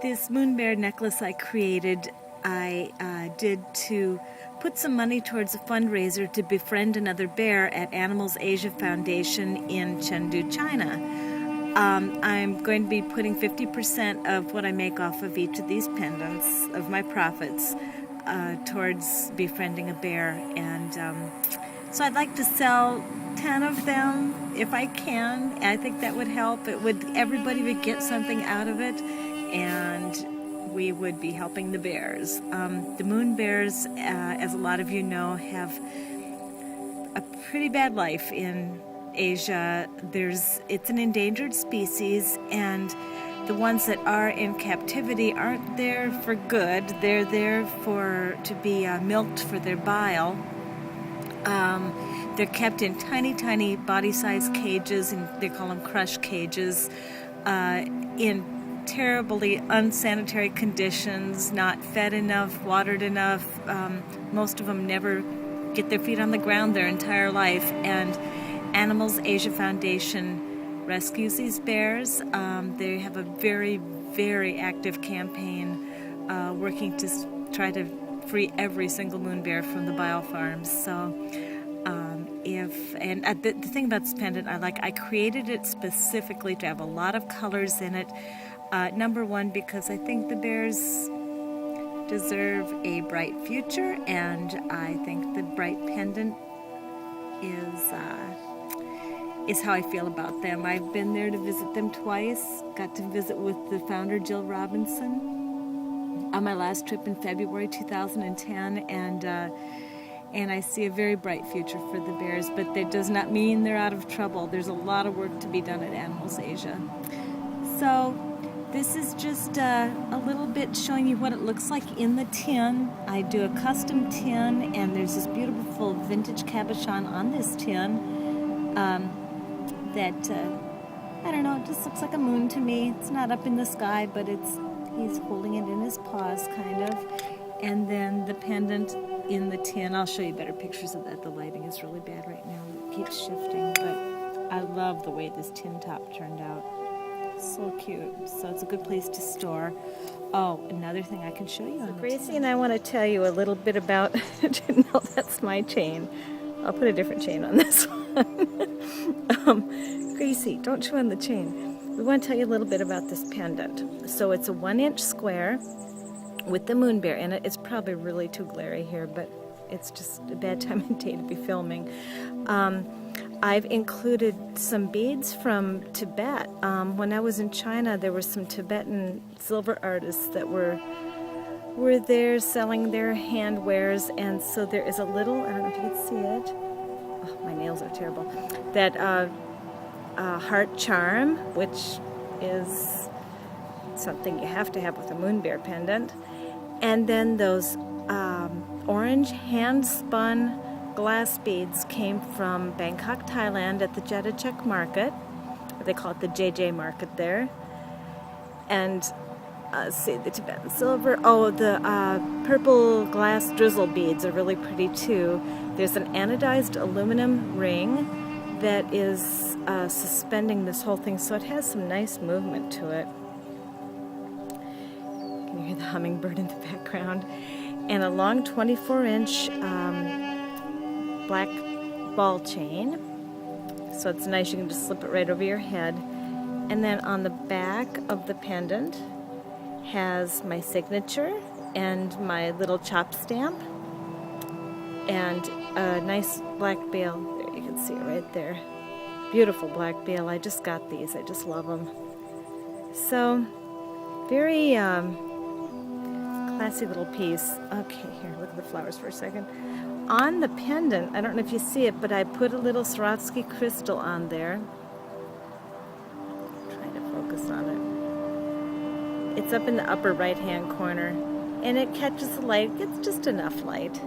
This moonbear necklace I created, I did to put some money towards a fundraiser to befriend another bear at Animals Asia Foundation in Chengdu, China. I'm going to be putting 50% of what I make off of each of these pendants, of my profits, towards befriending a bear. And so I'd like to sell 10 of them if I can. I think that would help. Everybody would get something out of it, and we would be helping the bears. The moon bears, as a lot of you know, have a pretty bad life in Asia. It's an endangered species, and the ones that are in captivity aren't there for good. They're there to be milked for their bile. They're kept in tiny body-sized cages, and they call them crush cages, in terribly unsanitary conditions, not fed enough, watered enough. Most of them never get their feet on the ground their entire life, and Animals Asia Foundation rescues these bears. They have a very active campaign working to try to free every single moon bear from the bile farms. So the thing about this pendant I created it specifically to have a lot of colors in it. Number one, because I think the bears deserve a bright future, and I think the bright pendant is how I feel about them. I've been there to visit them twice. Got to visit with the founder, Jill Robinson, on my last trip in February 2010, and I see a very bright future for the bears, but that does not mean they're out of trouble. There's a lot of work to be done at Animals Asia. So this is just a little bit showing you what it looks like in the tin. I do a custom tin, and there's this beautiful vintage cabochon on this tin that, I don't know, it just looks like a moon to me. It's not up in the sky, but he's holding it in his paws, kind of. And then the pendant in the tin, I'll show you better pictures of that. The lighting is really bad right now. It keeps shifting, but I love the way this tin top turned out. So cute. So it's a good place to store. Oh, another thing I can show you on Gracie and I want to tell you a little bit about, no, that's my chain. I'll put a different chain on this one. Gracie, don't chew on the chain. We want to tell you a little bit about this pendant. So it's a 1-inch square with the moon bear in it. It's probably really too glary here, but it's just a bad time of day to be filming. I've included some beads from Tibet. When I was in China, there were some Tibetan silver artists that were there selling their hand wares, and so there is a little, I don't know if you can see it, oh, my nails are terrible, that heart charm, which is something you have to have with a moon bear pendant, and then those orange hand-spun glass beads came from Bangkok, Thailand, at the Jetachek market. They call it the JJ market there. And see, the Tibetan silver. Oh, the purple glass drizzle beads are really pretty too. There's an anodized aluminum ring that is suspending this whole thing, so it has some nice movement to it. Can you hear the hummingbird in the background? And a long 24-inch black ball chain, so it's nice. You can just slip it right over your head. And then on the back of the pendant has my signature and my little chop stamp and a nice black bail. There, you can see it right there. Beautiful black bail. I just got these. I just love them. So very classy little piece. Okay, here, look at the flowers for a second. On the pendant, I don't know if you see it, but I put a little Swarovski crystal on there. I'm trying to focus on it. It's up in the upper right-hand corner, and it catches the light. It's just enough light.